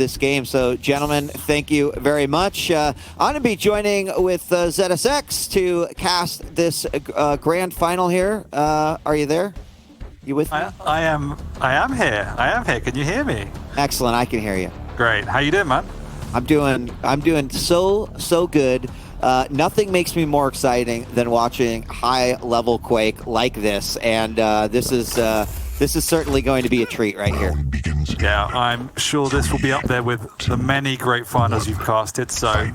this game. So, gentlemen, thank you very much. I'm going to be joining with ZSX to cast this grand final here. Are you there? You with me? I am here. I am here. Can you hear me? Excellent. I can hear you. Great. How you doing, man? I'm doing so good. Nothing makes me more exciting than watching high-level Quake like this, and this is certainly going to be a treat right here. Yeah, I'm sure this will be up there with the many great finals you've casted, so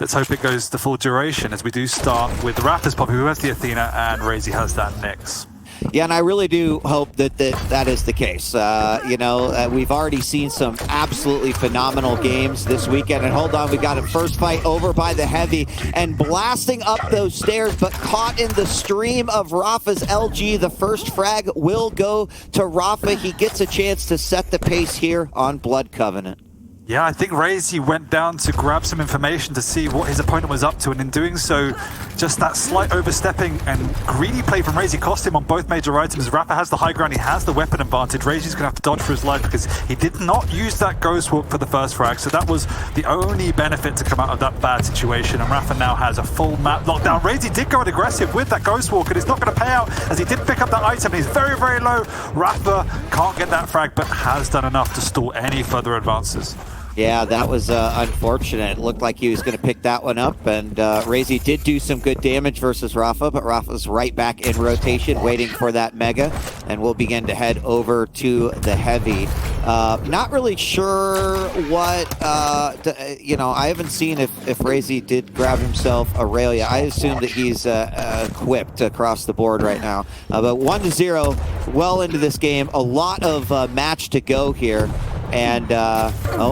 let's hope it goes the full duration as we do start with the Raptors Poppy, who has the Athena, and Raisy has that Nyx. Yeah, and I really do hope that is the case. We've already seen some absolutely phenomenal games this weekend. And hold on, we got a first fight over by the Heavy and blasting up those stairs, but caught in the stream of Rapha's LG. The first frag will go to Rapha. He gets a chance to set the pace here on Blood Covenant. Yeah, I think Raisy went down to grab some information to see what his opponent was up to, and in doing so, just that slight overstepping and greedy play from Raisy cost him on both major items. Rapha has the high ground, he has the weapon advantage. Raisy's going to have to dodge for his life because he did not use that Ghost Walk for the first frag, so that was the only benefit to come out of that bad situation, and Rapha now has a full map lockdown. Raisy did go aggressive with that Ghost Walk, and it's not going to pay out as he did pick up that item. He's very, very low. Rapha can't get that frag, but has done enough to stall any further advances. Yeah, that was unfortunate. It looked like he was going to pick that one up, and Raisy did do some good damage versus Rapha, but Rapha's right back in rotation, waiting for that Mega, and we'll begin to head over to the Heavy. Not really sure what, I haven't seen if Raisy did grab himself a rail yet. I assume that he's equipped across the board right now. But 1-0, well into this game, a lot of match to go here. And,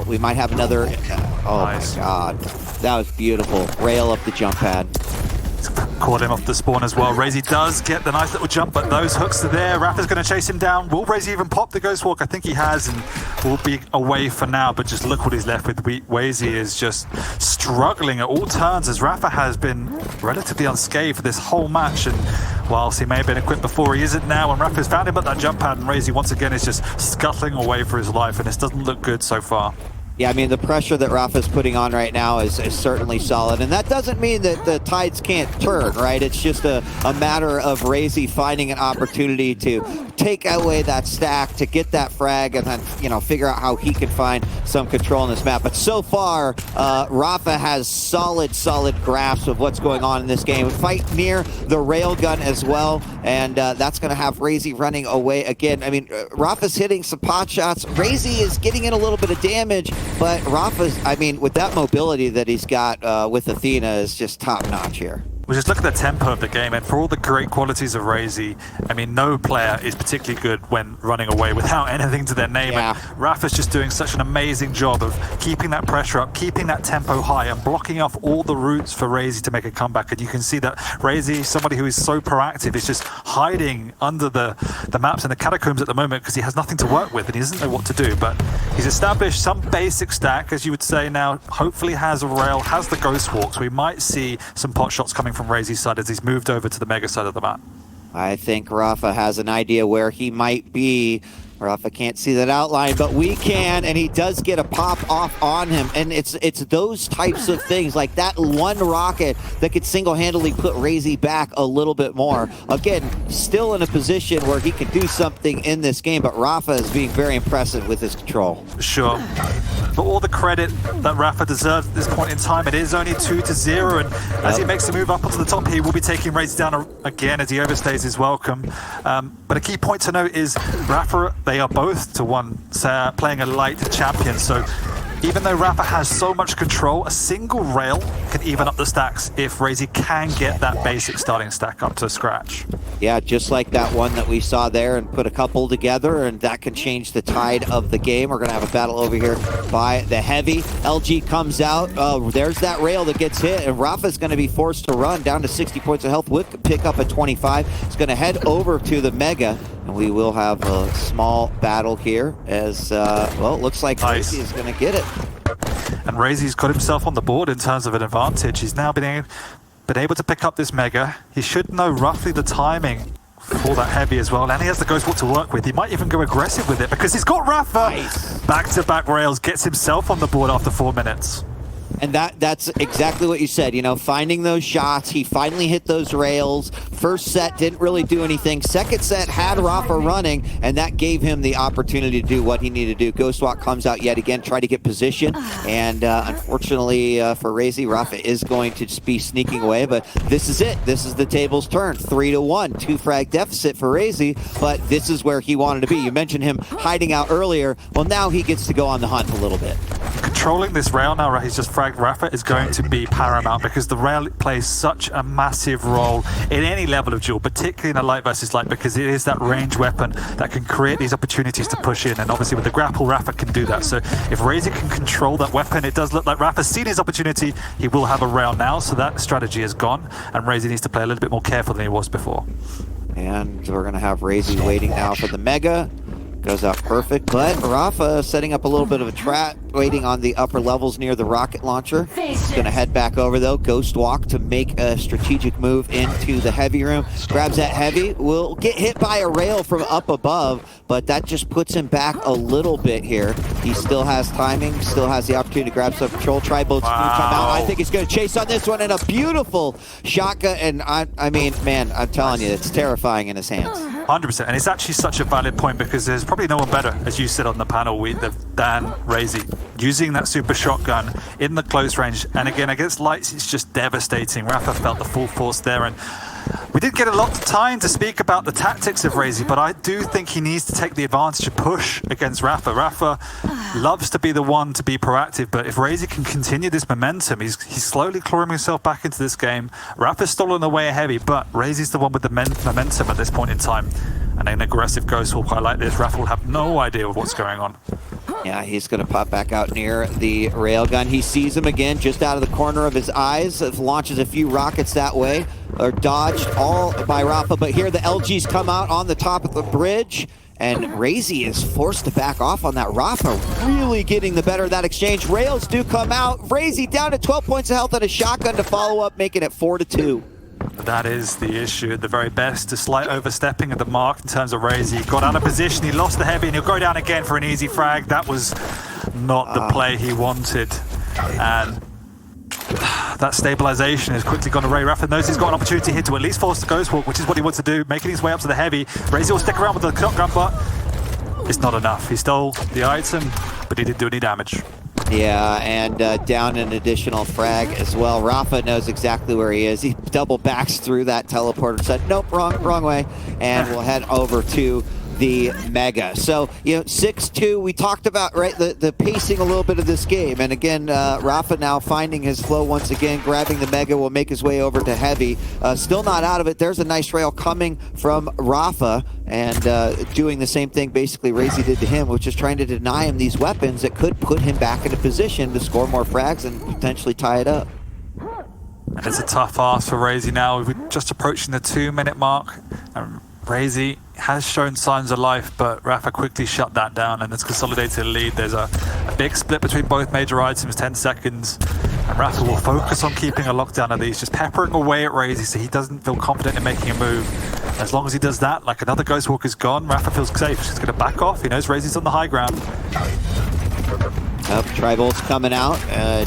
we might have another, nice. My God, that was beautiful. Rail up the jump pad. Caught him off the spawn as well. Raisy does get the nice little jump, but those hooks are there. Rapha's going to chase him down. Will Raisy even pop the Ghost Walk? I think he has, and will be away for now, but just look what he's left with. Raisy is just struggling at all turns as Rapha has been relatively unscathed for this whole match, and whilst he may have been equipped before, he isn't now, and Rapha's found him at that jump pad, and Raisy once again is just scuttling away for his life, and this doesn't look good so far. Yeah, I mean, the pressure that Rapha's putting on right now is certainly solid. And that doesn't mean that the tides can't turn, right? It's just a matter of Raisy finding an opportunity to take away that stack, to get that frag, and then, figure out how he can find some control in this map. But so far, Rapha has solid grasp of what's going on in this game. Fight near the railgun as well, and that's going to have Raisy running away again. I mean, Rapha's hitting some pot shots. Raisy is getting in a little bit of damage, but Rapha's, with that mobility that he's got with Athena is just top-notch here. Well, just look at the tempo of the game, and for all the great qualities of Raisy, no player is particularly good when running away without anything to their name. Yeah. And Rapha's just doing such an amazing job of keeping that pressure up, keeping that tempo high, and blocking off all the routes for Raisy to make a comeback. And you can see that Raisy, somebody who is so proactive, is just hiding under the maps and the catacombs at the moment because he has nothing to work with and he doesn't know what to do. But he's established some basic stack, as you would say now, hopefully has a rail, has the Ghost Walk, so we might see some pot shots coming from Raisy's side as he's moved over to the Mega side of the map. I think Rapha has an idea where he might be. Rapha can't see that outline, but we can, and he does get a pop off on him. And it's those types of things, like that one rocket that could single-handedly put Raisy back a little bit more. Again, still in a position where he could do something in this game, but Rapha is being very impressive with his control. Sure. For all the credit that Rapha deserves at this point in time, it is only 2-0, and as he makes the move up onto the top, he will be taking Raisy down again as he overstays his welcome. But a key point to note is Rapha, they are both playing a light champion, so even though Rapha has so much control, a single rail can even up the stacks if Raisy can get that basic starting stack up to scratch. Yeah, just like that one that we saw there, and put a couple together, and that can change the tide of the game. We're going to have a battle over here by the Heavy. LG comes out. There's that rail that gets hit, and Rapha's going to be forced to run down to 60 points of health with pick up at 25. He's going to head over to the Mega, and we will have a small battle here as, it looks like nice. Raisy is going to get it. And Raisy's got himself on the board in terms of an advantage. He's now been able to pick up this Mega. He should know roughly the timing for that heavy as well. And he has the Ghost Walk to work with. He might even go aggressive with it because he's got Rapha. Nice. Back-to-back rails, gets himself on the board after 4 minutes. And that's exactly what you said, you know, finding those shots. He finally hit those rails. First set didn't really do anything. Second set had Rapha running, and that gave him the opportunity to do what he needed to do. Ghostwalk comes out yet again, try to get position, and unfortunately for raisy, Rapha is going to just be sneaking away, but this is it. This is the table's turn. 3-1, 2-frag deficit for raisy, but this is where he wanted to be. You mentioned him hiding out earlier. Well, now he gets to go on the hunt a little bit. Controlling this rail now, right, he's just fragged Rapha, is going to be paramount because the rail plays such a massive role in any level of duel, particularly in a light versus light, because it is that range weapon that can create these opportunities to push in, and obviously with the grapple, Rapha can do that. So if raisy can control that weapon, it does look like Rapha's seen his opportunity. He will have a rail now, so that strategy is gone, and raisy needs to play a little bit more careful than he was before. And we're going to have raisy waiting now for the Mega. Goes out perfect, but Rapha setting up a little bit of a trap, waiting on the upper levels near the rocket launcher. He's going to head back over, though, Ghost Walk to make a strategic move into the heavy room. Grabs that heavy, will get hit by a rail from up above, but that just puts him back a little bit here. He still has timing, still has the opportunity to grab some control. Tri-Bolts come out. I think he's going to chase on this one, and a beautiful shotgun, and I mean, man, I'm telling you, it's terrifying in his hands. 100%, and it's actually such a valid point because there's probably no one better, as you said on the panel, than raisy. Using that super shotgun in the close range, and again, against lights, it's just devastating. Rapha felt the full force there, and we didn't get a lot of time to speak about the tactics of raisy, but I do think he needs to take the advantage to push against Rapha. Rapha loves to be the one to be proactive, but if raisy can continue this momentum, he's slowly clawing himself back into this game. Rapha's stolen away heavy, but raisy's the one with the momentum at this point in time. And an aggressive Ghost Walk like this, Rapha will have no idea of what's going on. Yeah, he's going to pop back out near the railgun. He sees him again just out of the corner of his eyes. Launches a few rockets that way. Are dodged all by Rapha, but here the LGs come out on the top of the bridge, and raisy is forced to back off on that. Rapha really getting the better of that exchange. Rails do come out. raisy down to 12 points of health and a shotgun to follow up, making it 4-2. That is the issue at the very best. A slight overstepping of the mark in terms of raisy. He got out of position, he lost the heavy, and he'll go down again for an easy frag. That was not the play he wanted. And that stabilization is quickly gone away. Rapha knows he's got an opportunity here to at least force the Ghost Walk, which is what he wants to do, making his way up to the heavy. raisy will stick around with the shotgun, but it's not enough. He stole the item, but he didn't do any damage. Yeah, and down an additional frag as well. Rapha knows exactly where he is. He double backs through that teleporter, said, nope, wrong way, and we'll head over to the Mega. So, you know, 6-2, we talked about, right, the pacing a little bit of this game. And again, Rapha now finding his flow once again, grabbing the Mega, will make his way over to heavy. Still not out of it. There's a nice rail coming from Rapha, and doing the same thing basically raisy did to him, which is trying to deny him these weapons that could put him back in a position to score more frags and potentially tie it up. And it's a tough ask for raisy now. We're just approaching the 2-minute mark. raisy has shown signs of life, but Rapha quickly shut that down and has consolidated the lead. There's a big split between both major items, 10 seconds. And Rapha will focus on keeping a lockdown of these, just peppering away at raisy so he doesn't feel confident in making a move. As long as he does that, like another Ghost Walker's gone, Rapha feels safe. He's going to back off. He knows raisy's on the high ground. Tri-Bolt's coming out.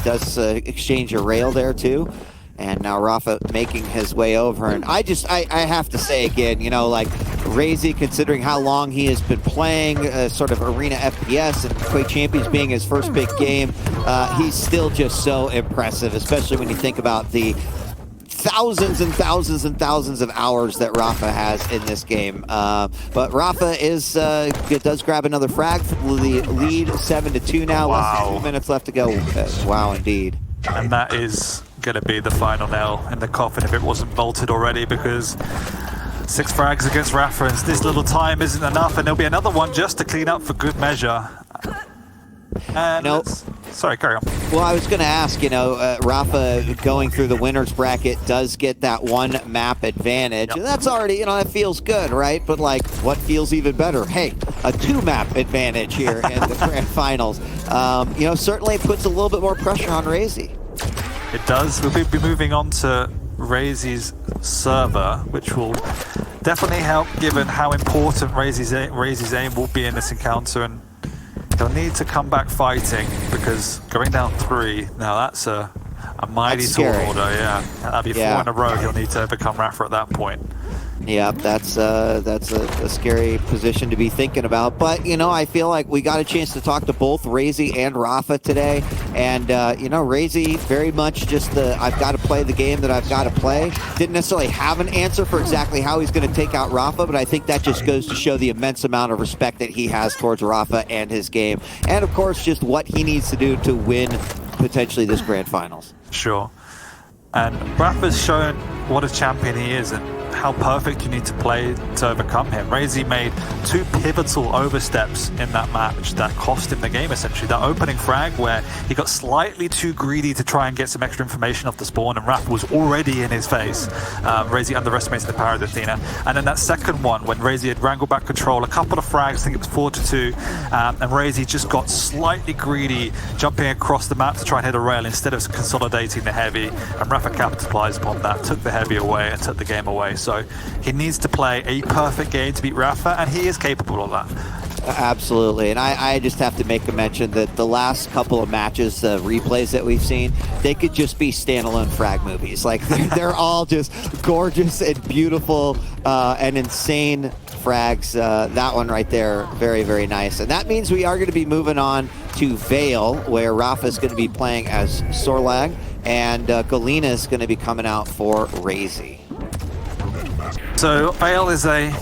Does exchange a rail there too. And now Rapha making his way over. And I have to say again, you know, like raisy, considering how long he has been playing sort of arena FPS and Quake Champions being his first big game, he's still just so impressive, especially when you think about the thousands and thousands and thousands of hours that Rapha has in this game. But Rapha does grab another frag for the lead, 7-2 now. Wow. Less than 2 minutes left to go. Wow, indeed. And that is going to be the final nail in the coffin if it wasn't bolted already, because 6 frags against Rapha and this little time isn't enough, and there'll be another one just to clean up for good measure. And nope. Sorry, carry on. Well, I was going to ask, you know, Rapha going through the winner's bracket does get that one map advantage. Yep. And that's already, you know, that feels good, right? But, like, what feels even better? Hey, a 2-map advantage here in the grand finals. You know, certainly puts a little bit more pressure on raisy. It does. We'll be moving on to raisy's server, which will definitely help given how important Raisy's aim will be in this encounter, and he'll need to come back fighting because going down 3, now that's a mighty tall order, yeah. That'll be 4 in a row. He'll need to overcome Rapha at that point. Yeah, that's a scary position to be thinking about. But, you know, I feel like we got a chance to talk to both Raisy and Rapha today. And, you know, Raisy very much just I've got to play the game that I've got to play. Didn't necessarily have an answer for exactly how he's going to take out Rapha, but I think that just goes to show the immense amount of respect that he has towards Rapha and his game. And, of course, just what he needs to do to win potentially this grand finals. Sure. And Rapha's shown what a champion he is and how perfect you need to play to overcome him. Raisy made 2 pivotal oversteps in that match that cost him the game, essentially. That opening frag where he got slightly too greedy to try and get some extra information off the spawn, and Rapha was already in his face. Raisy underestimated the power of the Athena. And then that second one, when Raisy had wrangled back control, a couple of frags, I think it was 4-2, and Raisy just got slightly greedy, jumping across the map to try and hit a rail instead of consolidating the heavy, and Rapha capitalized upon that, took the heavy away and took the game away. So he needs to play a perfect game to beat Rapha, and he is capable of that. Absolutely, and I just have to make a mention that the last couple of matches, the replays that we've seen, they could just be standalone frag movies. Like, they're all just gorgeous and beautiful and insane frags. That one right there, very, very nice. And that means we are going to be moving on to Vale, where Rapha is going to be playing as Sorlag, and Galena is going to be coming out for Raisy. So Vale is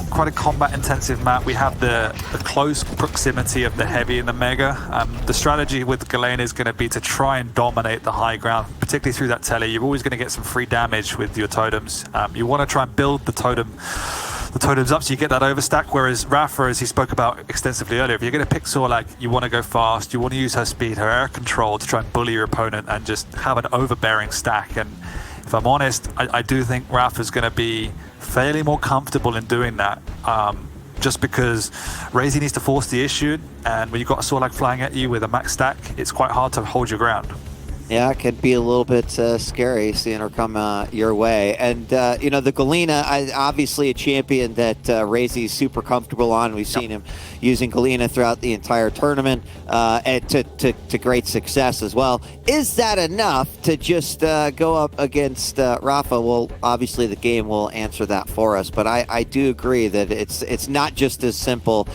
quite a combat-intensive map. We have the close proximity of the heavy and the mega. The strategy with Galena is going to be to try and dominate the high ground, particularly through that tele. You're always going to get some free damage with your totems. You want to try and build the totems up so you get that overstack, whereas Rapha, as he spoke about extensively earlier, if you're going to pick Sorlag, you want to go fast, you want to use her speed, her air control to try and bully your opponent and just have an overbearing stack. And if I'm honest, I do think Rapha's going to be fairly more comfortable in doing that, just because Raisy needs to force the issue, and when you've got a Sorlag flying at you with a max stack, it's quite hard to hold your ground. Yeah, it could be a little bit scary seeing her come your way. And, you know, the Galena, obviously a champion that Raisy's super comfortable on. We've seen him using Galena throughout the entire tournament and to great success as well. Is that enough to just go up against Rapha? Well, obviously the game will answer that for us. But I do agree that it's not just as simple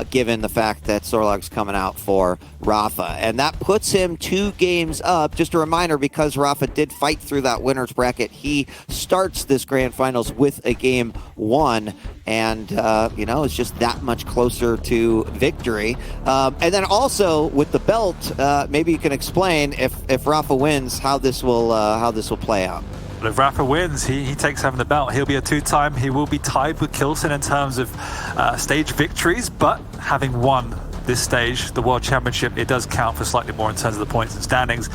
given the fact that Sorlag's coming out for Rapha. And that puts him 2 games up. Just a reminder, because Rapha did fight through that winner's bracket, he starts this grand finals with a game 1, and you know, it's just that much closer to victory. And then also with the belt, maybe you can explain if Rapha wins how this will play out. But if Rapha wins, he takes home the belt. He'll be a 2-time. He will be tied with Kilson in terms of stage victories, but having won this stage, the World Championship, it does count for slightly more in terms of the points and standings,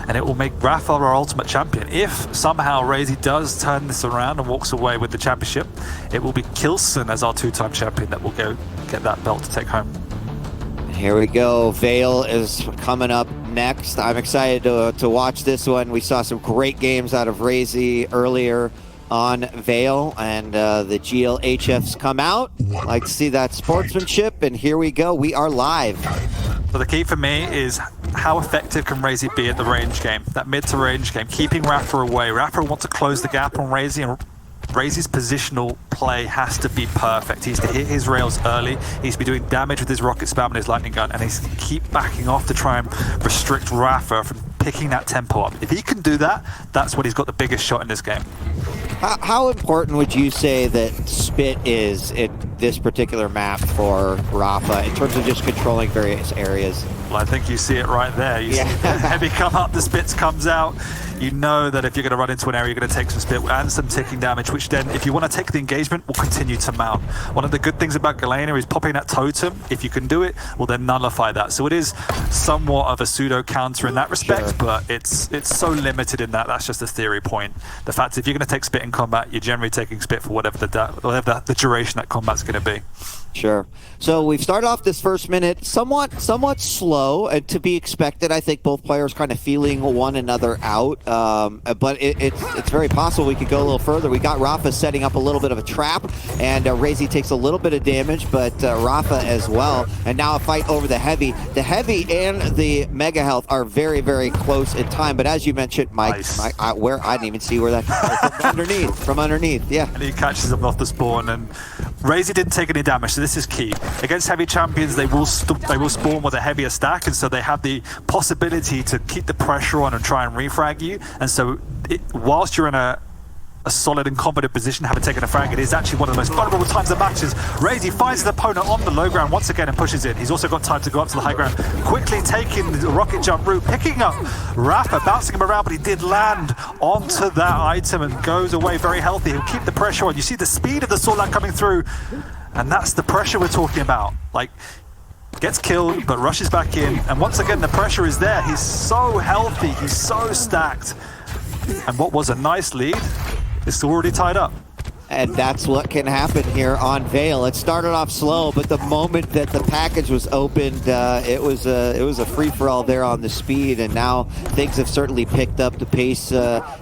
and it will make Rapha our ultimate champion. If somehow Raisy does turn this around and walks away with the championship, it will be Kilson as our 2-time champion that will go get that belt to take home. Here we go. Vale is coming up next. I'm excited to watch this one. We saw some great games out of Raisy earlier on Vale, and the GLHFs come out. Like to see that sportsmanship, and here we go. We are live. So the key for me is how effective can Raisy be at the range game, that mid to range game, keeping Rapha away. Rapha wants to close the gap on Raisy, and Raisy's positional play has to be perfect. He needs to hit his rails early, he needs to be doing damage with his rocket spam and his lightning gun, and he needs to keep backing off to try and restrict Rapha from picking that tempo up. If he can do that, that's when he's got the biggest shot in this game. How important would you say that Spit is in this particular map for Rapha in terms of just controlling various areas? Well, I think you see it right there. You see the heavy come up, the Spits comes out. You know that if you're going to run into an area, you're going to take some Spit and some ticking damage, which then, if you want to take the engagement, will continue to mount. One of the good things about Galena is popping that totem. If you can do it, will then nullify that. So it is somewhat of a pseudo counter in that respect, but it's so limited in that. That's just a theory point. The fact is, if you're going to take Spit in combat, you're generally taking Spit for whatever the duration that combat's going to be. Sure. So we've started off this first minute somewhat slow, and to be expected. I think both players kind of feeling one another out, but it's very possible we could go a little further. We got Rapha setting up a little bit of a trap, and Raisy takes a little bit of damage, but Rapha as well. And now a fight over the heavy. The heavy and the mega health are very, very close in time. But as you mentioned, Mike, Nice. I didn't even see where that from underneath. Yeah. And he catches him off the spawn, and Raisy didn't take any damage, so this is key. Against heavy champions, they will spawn with a heavier stack, and so they have the possibility to keep the pressure on and try and refrag you. And so whilst you're in a solid and confident position, having taken a frag, it is actually one of the most vulnerable times of matches. Raisy finds his opponent on the low ground once again and pushes in. He's also got time to go up to the high ground, quickly taking the rocket jump route, picking up rapha, bouncing him around, but he did land onto that item and goes away very healthy. He'll keep the pressure on. You see the speed of the Sorlag coming through, and that's the pressure we're talking about. Like, gets killed, but rushes back in, and once again the pressure is there. He's so healthy, he's so stacked, and what was a nice lead, it's already tied up. And that's what can happen here on Vale. It started off slow, but the moment that the package was opened, it was a free-for-all there on the speed, and now things have certainly picked up. The pace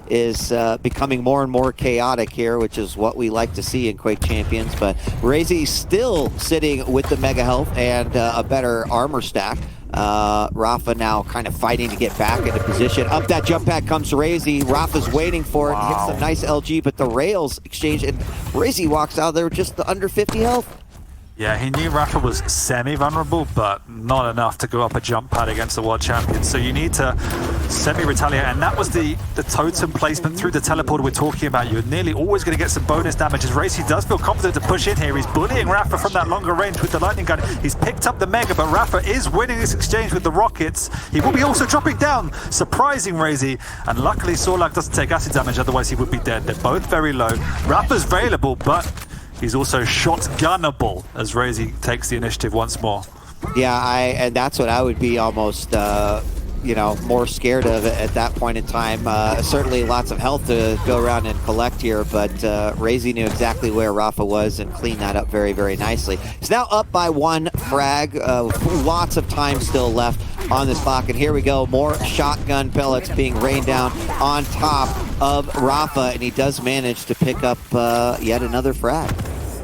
is becoming more and more chaotic here, which is what we like to see in Quake Champions. But Raisy still sitting with the mega health and a better armor stack. Rapha now kind of fighting to get back into position. Up that jump pad comes Raisy. Rapha's waiting for it. Wow. Hits a nice LG, but the rails exchange, and Raisy walks out there with just under 50 health. Yeah, he knew Rapha was semi-vulnerable, but not enough to go up a jump pad against the world champion. So you need to semi-retaliate, and that was the totem placement through the teleporter we're talking about. You're nearly always going to get some bonus damage, as Raisy does feel confident to push in here. He's bullying Rapha from that longer range with the lightning gun. He's picked up the mega, but Rapha is winning this exchange with the rockets. He will be also dropping down, surprising Raisy, and luckily Sorlag doesn't take acid damage, otherwise he would be dead. They're both very low. Rapha's available, but he's also shotgunnable as Raisy takes the initiative once more. Yeah, and that's what I would be almost, more scared of at that point in time. Certainly lots of health to go around and collect here, but Raisy knew exactly where Rapha was and cleaned that up very, very nicely. He's now up by one frag. Lots of time still left on this clock, and here we go. More shotgun pellets being rained down on top of Rapha, and he does manage to pick up yet another frag.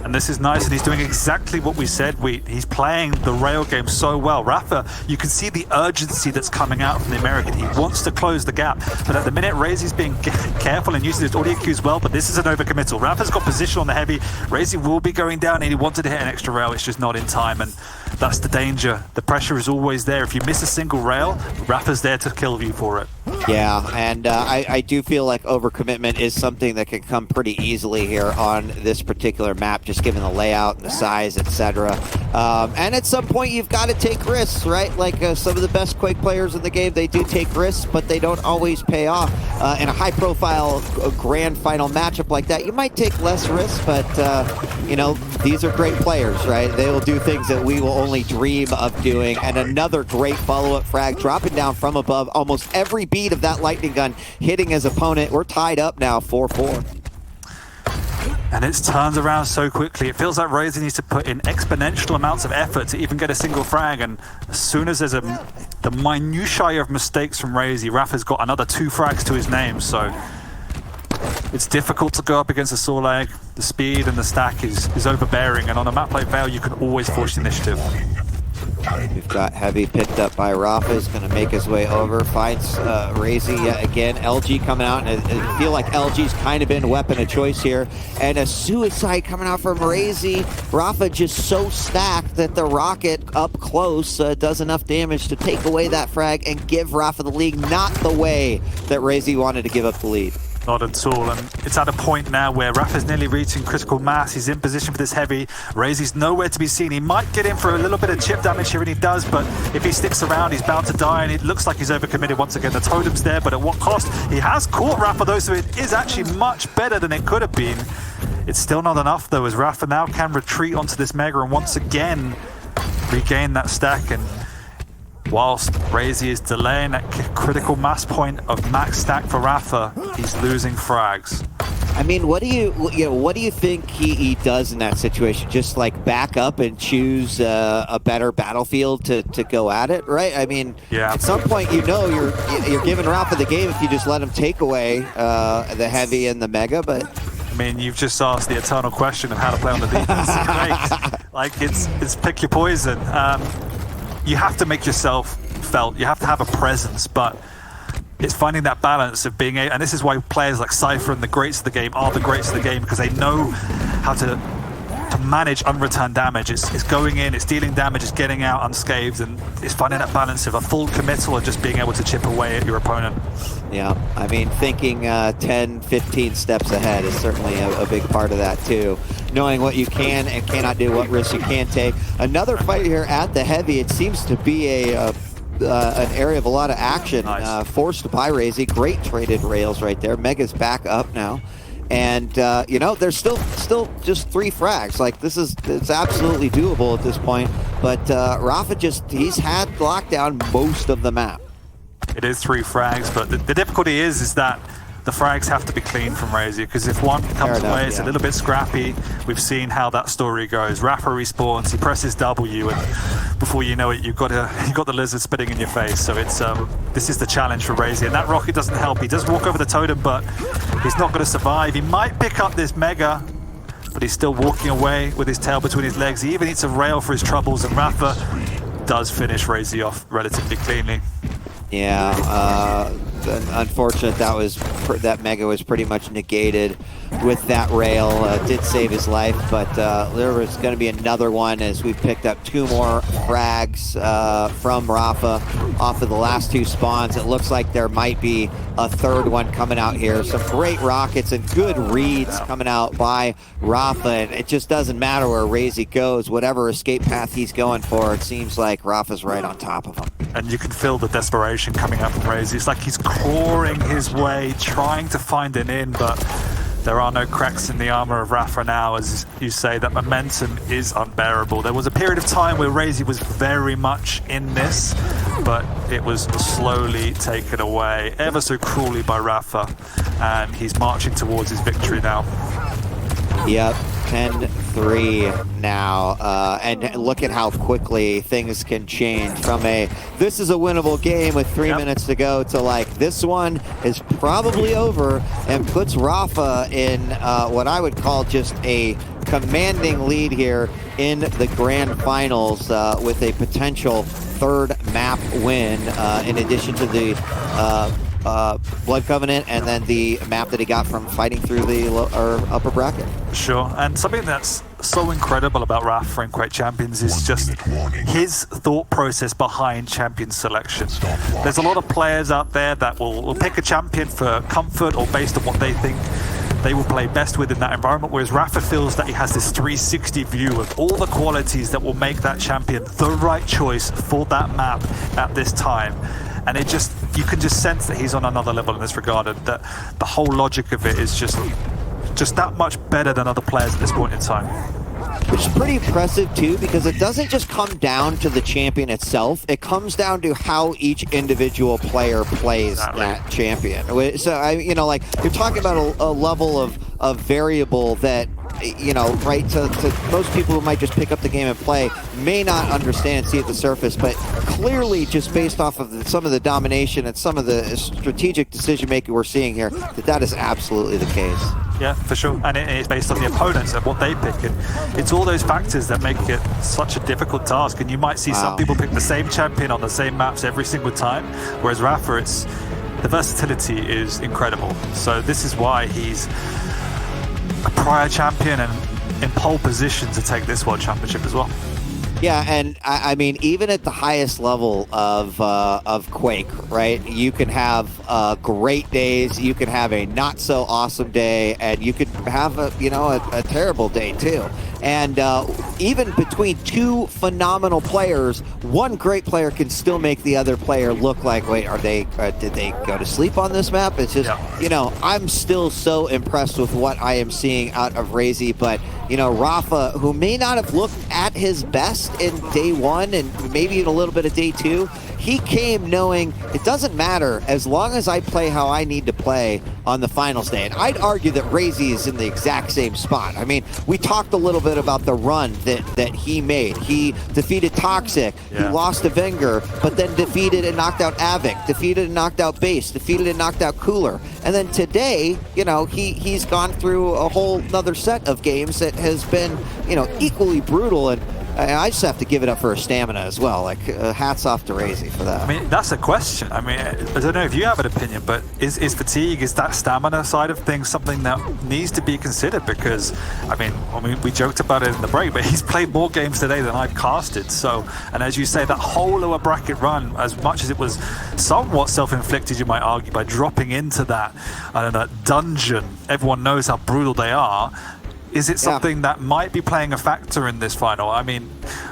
And this is nice, and he's doing exactly what we said. He's playing the rail game so well. Rapha, you can see the urgency that's coming out from the American. He wants to close the gap, but at the minute, Raisy's being careful and using his audio cues well, but this is an overcommittal. Rapha's got position on the heavy. Raisy will be going down, and he wanted to hit an extra rail. It's just not in time, and that's the danger. The pressure is always there. If you miss a single rail, Rapha's there to kill you for it. Yeah, and I do feel like overcommitment is something that can come pretty easily here on this particular map, just given the layout and the size, etc. And at some point, you've got to take risks, right? Like some of the best Quake players in the game, they do take risks, but they don't always pay off. In a high-profile grand final matchup like that, you might take less risks, but, these are great players, right? They will do things that we will only dream of doing. And another great follow-up frag, dropping down from above, almost every beat of that lightning gun hitting his opponent. We're tied up now, 4-4. And it's turned around so quickly. It feels like Raisy needs to put in exponential amounts of effort to even get a single frag, and as soon as there's the minutiae of mistakes from Raisy, Rapha's got another 2 frags to his name, so it's difficult to go up against a Sorlag. The speed and the stack is overbearing, and on a map like Vale, you can always force the initiative. We've got Heavy picked up by Rapha. He's going to make his way over. Finds Raisy yet again. LG coming out, and I feel like LG's kind of been a weapon of choice here. And a suicide coming out from Raisy. Rapha just so stacked that the rocket up close does enough damage to take away that frag and give Rapha the lead. Not the way that Raisy wanted to give up the lead. Not at all, and it's at a point now where Rapha's nearly reaching critical mass. He's in position for this heavy. Raisy's nowhere to be seen. He might get in for a little bit of chip damage here, and he does, but if he sticks around, he's bound to die, and it looks like he's overcommitted once again. The totem's there, but at what cost? He has caught Rapha, though, so it is actually much better than it could have been. It's still not enough, though, as Rapha now can retreat onto this mega and once again regain that stack. And whilst Raisy is delaying that critical mass point of max stack for Rapha, he's losing frags. I mean, what do you think he does in that situation? Just like back up and choose a better battlefield to go at it, right? I mean, at some point, you're giving Rapha the game if you just let him take away the heavy and the mega, but. I mean, you've just asked the eternal question of how to play on the defense. Great. Like, it's pick your poison. You have to make yourself felt. You have to have a presence, but it's finding that balance of being and this is why players like Cypher and the greats of the game are the greats of the game, because they know how to manage unreturned damage. It's going in, it's dealing damage, it's getting out unscathed, and it's finding that balance of a full committal and just being able to chip away at your opponent. Yeah, I mean, thinking 10, 15 steps ahead is certainly a big part of that too. Knowing what you can and cannot do, what risks you can take. Another fight here at the heavy. It seems to be an area of a lot of action. Nice. Forced by raisy. Great traded rails right there. Mega's back up now. And, there's still just 3 frags. Like, it's absolutely doable at this point. But rapha he's had lockdown most of the map. It is 3 frags, but the difficulty is that the frags have to be clean from raisy, because if one comes away, it's a little bit scrappy. We've seen how that story goes. Rapha respawns, he presses W, and before you know it, you've got the lizard spitting in your face. So it's this is the challenge for raisy, and that rocket doesn't help. He does walk over the totem, but he's not going to survive. He might pick up this mega, but he's still walking away with his tail between his legs. He even eats a rail for his troubles, and Rapha does finish raisy off relatively cleanly. Yeah, unfortunate that mega was pretty much negated with that rail. Did save his life, but there was going to be another one as we picked up 2 more frags from Rapha off of the last 2 spawns. It looks like there might be a 3rd one coming out here. Some great rockets and good reads coming out by Rapha, and it just doesn't matter where raisy goes. Whatever escape path he's going for, it seems like Rapha's right on top of him. And you can feel the desperation coming up from raisy. It's like he's clawing his way, trying to find an in, but there are no cracks in the armor of Rapha now. As you say, that momentum is unbearable. There was a period of time where raisy was very much in this, but it was slowly taken away ever so cruelly by Rapha, and he's marching towards his victory now. Yep, 10-3 now, and look at how quickly things can change from this is a winnable game with 3 minutes to go to like this one is probably over, and puts Rapha in what I would call just a commanding lead here in the grand finals with a potential 3rd map win in addition to the Blood Covenant, and then the map that he got from fighting through the upper bracket. Sure, and something that's so incredible about Rapha in Quake Champions is just his thought process behind champion selection. There's a lot of players out there that will pick a champion for comfort or based on what they think they will play best with in that environment, whereas Rapha feels that he has this 360 view of all the qualities that will make that champion the right choice for that map at this time. And you can just sense that he's on another level in this regard, and that the whole logic of it is just that much better than other players at this point in time. Which is pretty impressive too, because it doesn't just come down to the champion itself, it comes down to how each individual player plays that champion. So like you're talking about a level of variable that, right, to most people who might just pick up the game and play may not understand, see at the surface, but clearly just based off of some of the domination and some of the strategic decision making we're seeing here, that is absolutely the case. Yeah, for sure. And it is based on the opponents and what they pick. And it's all those factors that make it such a difficult task. And you might see some people pick the same champion on the same maps every single time, whereas Rapha, the versatility is incredible. So this is why he's a prior champion and in pole position to take this World Championship as well. Yeah, and I mean, even at the highest level of Quake, right? You can have great days, you can have a not so awesome day, and you could have a terrible day too. And even between 2 phenomenal players, one great player can still make the other player look like, wait, did they go to sleep on this map? It's just, I'm still so impressed with what I am seeing out of raisy, but Rapha, who may not have looked at his best in day 1 and maybe in a little bit of day 2, he came knowing it doesn't matter as long as I play how I need to play on the finals day. And I'd argue that Raisy is in the exact same spot. I mean, we talked a little bit about the run that he made. He defeated Toxic, he lost to Wenger, but then defeated and knocked out Avic, defeated and knocked out Base, defeated and knocked out Cooler. And then today, you know, he's gone through a whole another set of games that has been, you know, equally brutal. And I just have to give it up for his stamina as well. Like, hats off to Raisy for that. I mean, that's a question. I mean, I don't know if you have an opinion, but is fatigue, is that stamina side of things something that needs to be considered? Because, I mean, we joked about it in the break, but he's played more games today than I've casted. So, and as you say, that whole lower bracket run, as much as it was somewhat self-inflicted, you might argue, by dropping into that, I don't know, dungeon, everyone knows how brutal they are. Is it something that might be playing a factor in this final? I mean,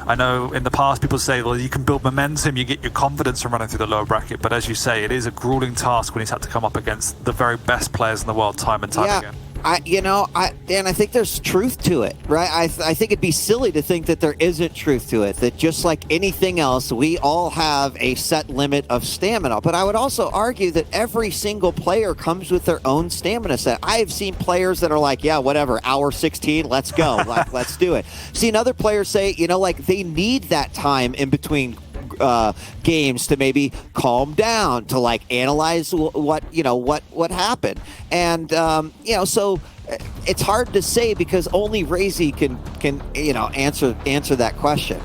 I know in the past people say, well, you can build momentum, you get your confidence from running through the lower bracket, but as you say, it is a grueling task when he's had to come up against the very best players in the world time and time again. I think there's truth to it, right? I think it'd be silly to think that there isn't truth to it, that just like anything else, we all have a set limit of stamina. But I would also argue that every single player comes with their own stamina set. I have seen players that are like, yeah, whatever, hour 16, let's go, like, let's do it. Seen other players say, you know, like they need that time in between games to maybe calm down, to like analyze what happened. And you know, so it's hard to say because only Raisy can you know answer that question.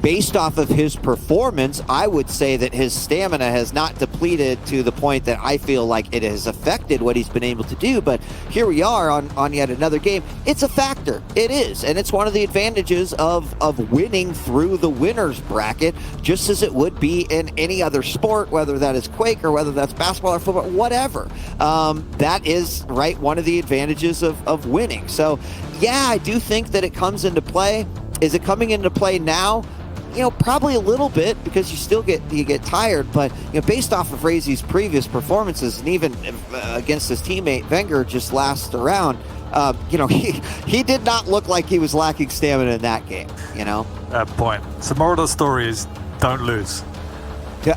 Based off of his performance, I would say that his stamina has not depleted to the point that I feel like it has affected what he's been able to do. But here we are on yet another game. It's a factor. It is, and it's one of the advantages of winning through the winners bracket, just as it would be in any other sport, whether that is Quake or whether that's basketball or football, whatever. That is right one of the advantages of winning. So yeah, I do think that it comes into play. Is it coming into play now? You know, probably a little bit because you get tired, but you know, based off of Raisy's previous performances and even against his teammate Wenger just last round, you know, he did not look like he was lacking stamina in that game, you know? Point. So moral of the story is don't lose.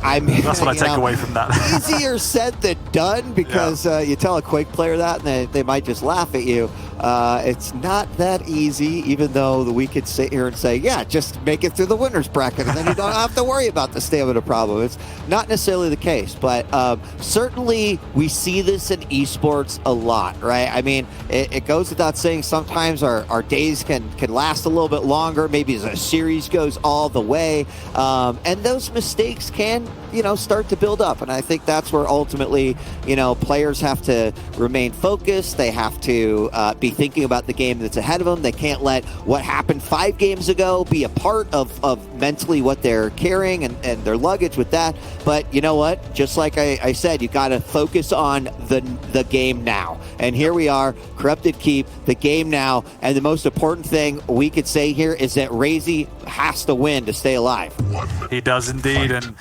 I mean, that's what I take away from that. Easier said than done because you tell a Quake player that and they might just laugh at you. It's not that easy, even though we could sit here and say, yeah, just make it through the winners bracket and then you don't have to worry about the stamina problem. It's not necessarily the case, but certainly we see this in esports a lot, right? I mean, it goes without saying sometimes our days can last a little bit longer, maybe as a series goes all the way, and those mistakes can, you know, start to build up. And I think that's where ultimately, you know, players have to remain focused. They have to be thinking about the game that's ahead of them. They can't let what happened 5 games ago be a part of mentally what they're carrying and their luggage with that. But you know what? Just like I said, you got to focus on the game now. And here we are, Corrupted Keep, the game now. And the most important thing we could say here is that Raisy has to win to stay alive. He does indeed. And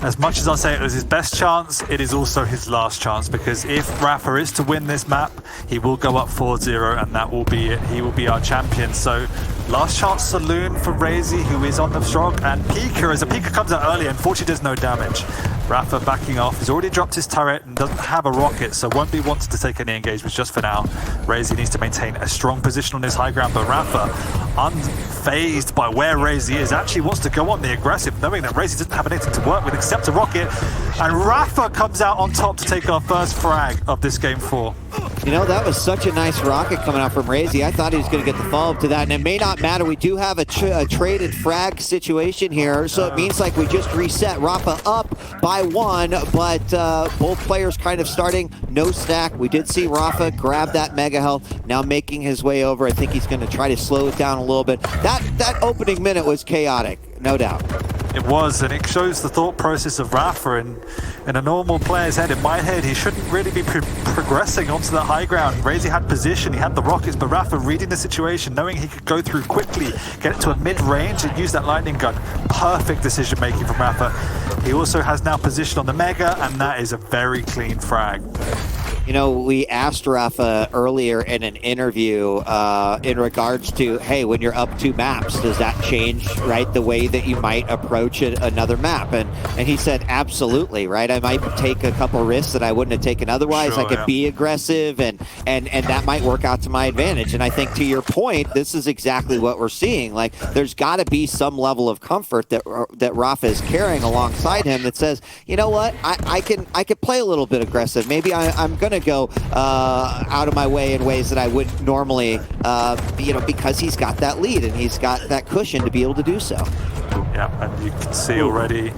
as much as I'll say it was his best chance, it is also his last chance, because if Rapha is to win this map, he will go up 4-0 and that will be it. He will be our champion. So last chance saloon for Raisy, who is on the stroke, and Pika, as a Pika comes out early, unfortunately does no damage. Rapha backing off. He's already dropped his turret and doesn't have a rocket, so won't be wanting to take any engagements just for now. Raisy needs to maintain a strong position on his high ground, but Rapha, unfazed by where Raisy is, actually wants to go on the aggressive, knowing that Raisy doesn't have anything to work with except a rocket, and Rapha comes out on top to take our first frag of this game 4. You know, that was such a nice rocket coming out from Raisy. I thought he was going to get the follow-up to that, and it may not matter. We do have a traded frag situation here, so it means like we just reset. Rapha up by 1, but both players kind of starting no stack. We did see Rapha grab that mega health, now making his way over. I think he's going to try to slow it down a little bit. That opening minute was chaotic, no doubt. It was, and it shows the thought process of Rapha. In a normal player's head, in my head, he shouldn't really be progressing onto the high ground. Raisy had position, he had the rockets, but Rapha reading the situation, knowing he could go through quickly, get it to a mid-range and use that lightning gun. Perfect decision making from Rapha. He also has now position on the mega, and that is a very clean frag. You know, we asked Rapha earlier in an interview in regards to, hey, when you're up 2 maps, does that change, right, the way that you might approach another map? And he said, absolutely, right? I might take a couple risks that I wouldn't have taken otherwise. Sure, I could be aggressive, and that might work out to my advantage. And I think, to your point, this is exactly what we're seeing. Like, there's got to be some level of comfort that Rapha is carrying alongside him that says, you know what, I can play a little bit aggressive. Maybe I'm going to go out of my way in ways that I wouldn't normally, you know, because he's got that lead and he's got that cushion to be able to do so. Yeah, and you can see already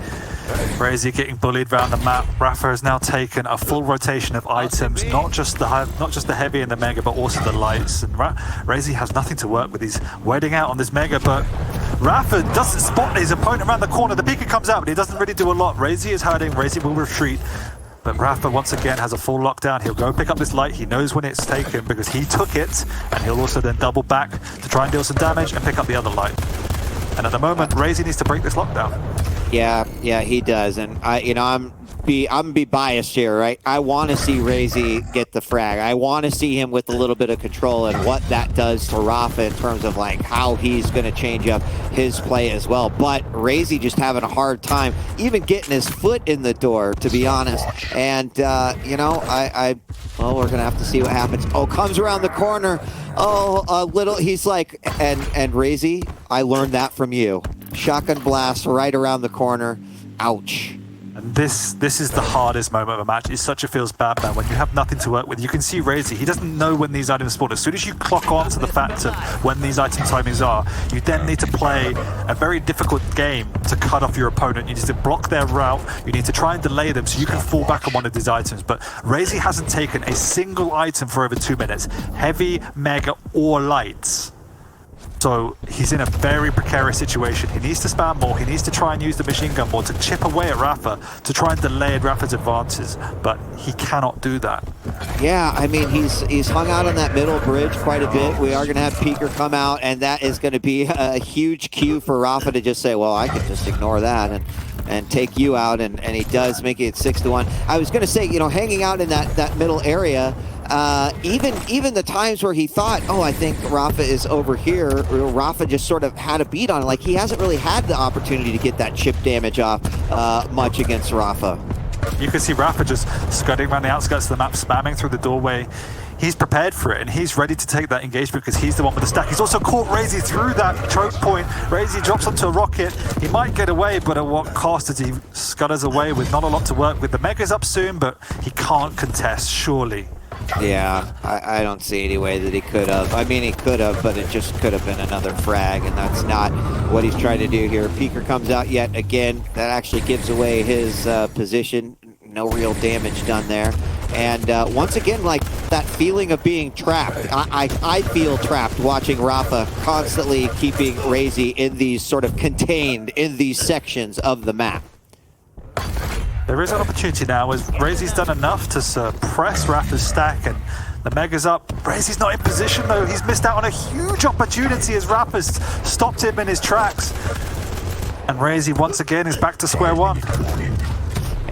Raisy getting bullied around the map. Rapha has now taken a full rotation of items, not just the heavy and the mega, but also the lights. And Raisy has nothing to work with. He's waiting out on this mega, but Rapha doesn't spot his opponent around the corner. The Pika comes out, but he doesn't really do a lot. Raisy is hiding. Raisy will retreat. But Rapha, once again, has a full lockdown. He'll go pick up this light. He knows when it's taken because he took it. And he'll also then double back to try and deal some damage and pick up the other light. And at the moment, Raisy needs to break this lockdown. Yeah, he does. And I'm gonna be biased here, right? I want to see Raisy get the frag. I want to see him with a little bit of control and what that does to Rapha in terms of like how he's going to change up his play as well. But Raisy just having a hard time even getting his foot in the door, to be honest. And you know, well, we're gonna have to see what happens. Oh, comes around the corner. Oh, a little. He's like, and Raisy, I learned that from you. Shotgun blast right around the corner. Ouch. And this is the hardest moment of a match. It's such a feels bad, man. When you have nothing to work with, you can see Raisy. He doesn't know when these items spawn. As soon as you clock on to the fact of when these item timings are, you then need to play a very difficult game to cut off your opponent. You need to block their route. You need to try and delay them so you can fall back on one of these items. But Raisy hasn't taken a single item for over 2 minutes. Heavy, mega, or lights. So he's in a very precarious situation. He needs to spam more. He needs to try and use the machine gun more to chip away at Rapha, to try and delay Rapha's advances. But he cannot do that. Yeah, I mean, he's hung out on that middle bridge quite a bit. We are going to have Peeker come out, and that is going to be a huge cue for Rapha to just say, well, I can just ignore that and take you out, and he does, making it 6-1. I was going to say, you know, hanging out in that middle area, even the times where he thought, oh, I think Rapha is over here, Rapha just sort of had a beat on it. Like, he hasn't really had the opportunity to get that chip damage off much against Rapha. You can see Rapha just scudding around the outskirts of the map, spamming through the doorway. He's prepared for it, and he's ready to take that engagement because he's the one with the stack. He's also caught Raisy through that choke point. Raisy drops onto a rocket. He might get away, but at what cost as he scutters away with not a lot to work with. The Mega's up soon, but he can't contest, surely. Yeah, I don't see any way that he could have. I mean, he could have, but it just could have been another frag, and that's not what he's trying to do here. Peeker comes out yet again. That actually gives away his position. No real damage done there. And once again, like, that feeling of being trapped. I feel trapped watching Rapha constantly keeping Raisy in these sort of contained in these sections of the map. There is an opportunity now as Raisy's done enough to suppress Rapha's stack, and the Mega's up. Raisy's not in position though. He's missed out on a huge opportunity as Rapha's stopped him in his tracks. And Raisy once again is back to square one.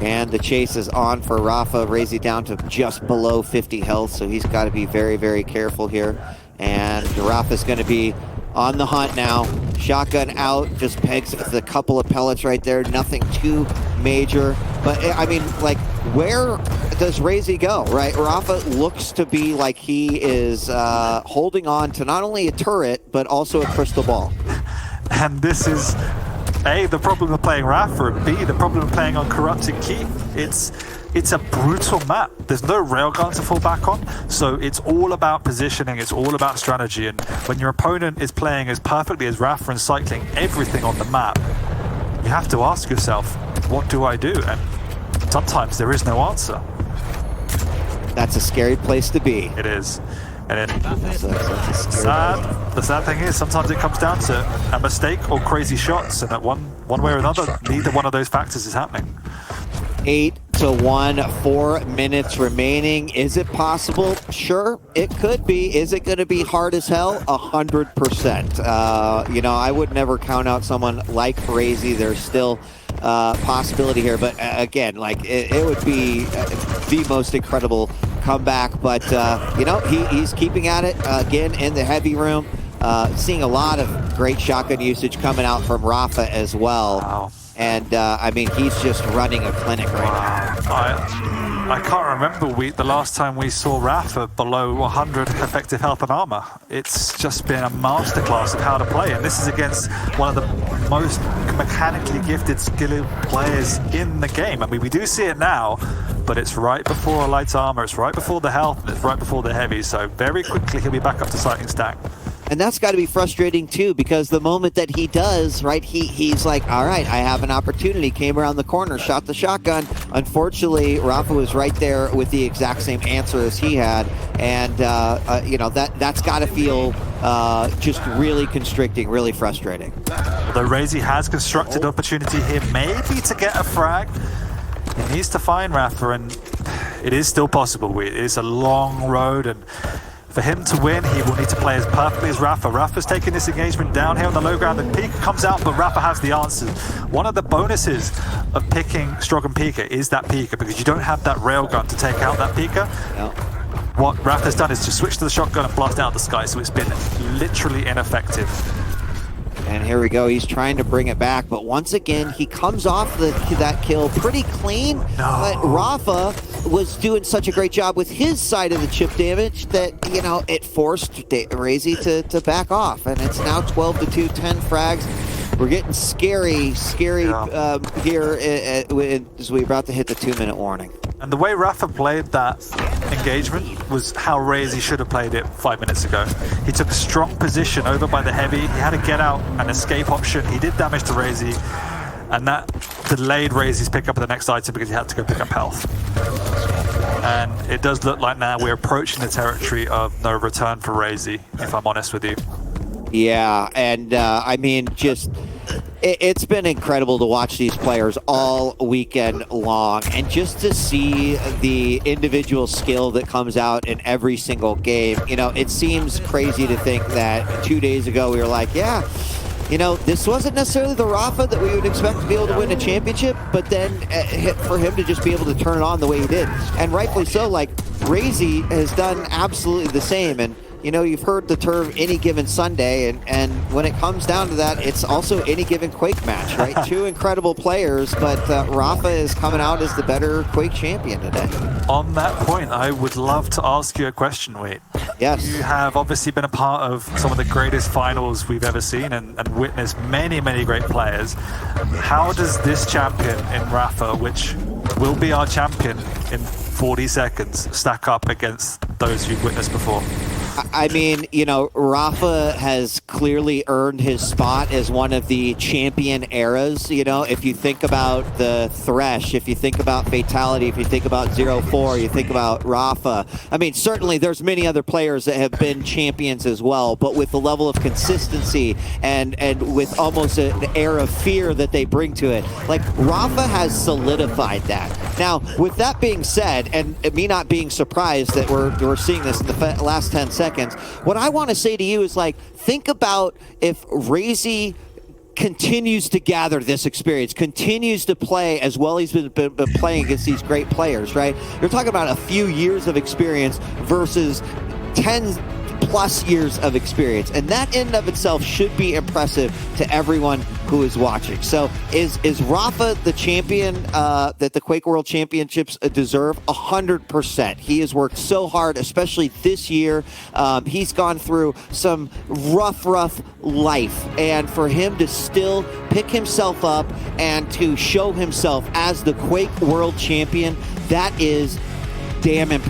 And the chase is on for Rapha. Raisy down to just below 50 health, so he's got to be very, very careful here. And Rapha's going to be on the hunt now. Shotgun out, just pegs with a couple of pellets right there. Nothing too major. But, I mean, like, where does Raisy go, right? Rapha looks to be like he is holding on to not only a turret, but also a crystal ball. And this is A, the problem of playing Rapha, and B, the problem of playing on Corrupted Keep. It's a brutal map. There's no railgun to fall back on, so it's all about positioning, it's all about strategy, and when your opponent is playing as perfectly as Rapha and cycling everything on the map, you have to ask yourself, what do I do? And sometimes there is no answer. That's a scary place to be. It is. And That's a the sad thing is sometimes it comes down to a mistake or crazy shots, and at one way or another, neither one of those factors is happening. 8-1, 4 minutes remaining. Is it possible? Sure, it could be. Is it going to be hard as hell? 100%. You know, I would never count out someone like Raisy. There's still possibility here. But again, like it would be the most incredible comeback. But you know, he's keeping at it again in the heavy room. Seeing a lot of great shotgun usage coming out from Rapha as well. Wow. And I mean, he's just running a clinic right now. I can't remember the last time we saw Rapha below 100 effective health and armor. It's just been a masterclass of how to play, and this is against one of the most mechanically gifted, skilled players in the game. I mean, we do see it now, but it's right before light armor, it's right before the health, and it's right before the heavy, so very quickly he'll be back up to sighting stack. And that's got to be frustrating too, because the moment that he does, right, he's like, all right, I have an opportunity, came around the corner, shot the shotgun. Unfortunately, Rapha was right there with the exact same answer as he had. And, you know, that's got to feel just really constricting, really frustrating. Although raisy has constructed opportunity here, maybe to get a frag. He needs to find Rapha, and it is still possible. It is a long road, and for him to win, he will need to play as perfectly as Rapha. Rapha's taking this engagement down here on the low ground. The Pika comes out, but Rapha has the answers. One of the bonuses of picking Strogan Pika is that Pika, because you don't have that railgun to take out that Pika. No. What Rapha's done is to switch to the shotgun and blast out of the sky, so it's been literally ineffective. And here we go, he's trying to bring it back, but once again, he comes off that kill pretty clean. No. But Rapha was doing such a great job with his side of the chip damage that, you know, it forced raisy to back off. And it's now 12-2, 10 frags. We're getting scary here as we're about to hit the 2-minute warning. And the way Rapha played that engagement was how raisy should have played it 5 minutes ago. He took a strong position over by the heavy. He had a get out and escape option. He did damage to raisy, and that delayed razy's pick up of the next item because he had to go pick up health. And it does look like now we're approaching the territory of no return for raisy, if I'm honest with you. Yeah, and I mean, just it's been incredible to watch these players all weekend long, and just to see the individual skill that comes out in every single game. You know, it seems crazy to think that 2 days ago we were like, yeah, you know, this wasn't necessarily the Rapha that we would expect to be able to win a championship, but then for him to just be able to turn it on the way he did, and rightfully so. Like, raisy has done absolutely the same. And you know, you've heard the term any given Sunday, and when it comes down to that, it's also any given Quake match, right? Two incredible players, but Rapha is coming out as the better Quake champion today. On that point, I would love to ask you a question, Wade. Yes. You have obviously been a part of some of the greatest finals we've ever seen, and witnessed many, many great players. How does this champion in Rapha, which will be our champion in 40 seconds, stack up against those you've witnessed before? I mean, you know, Rapha has clearly earned his spot as one of the champion eras. You know, if you think about the Thresh, if you think about Fatality, if you think about 0-4, you think about Rapha. I mean, certainly there's many other players that have been champions as well, but with the level of consistency and with almost an air of fear that they bring to it, like, Rapha has solidified that. Now, with that being said, and me not being surprised that we're seeing this in the last 10 seconds, what I want to say to you is, like, think about if raisy continues to gather this experience, continues to play as well he's been playing against these great players, right? You're talking about a few years of experience versus 10+ years of experience, and that in and of itself should be impressive to everyone who is watching. So is Rapha the champion that the Quake World Championships deserve? 100%. He has worked so hard, especially this year. He's gone through some rough life, and for him to still pick himself up and to show himself as the Quake World Champion, that is damn impressive.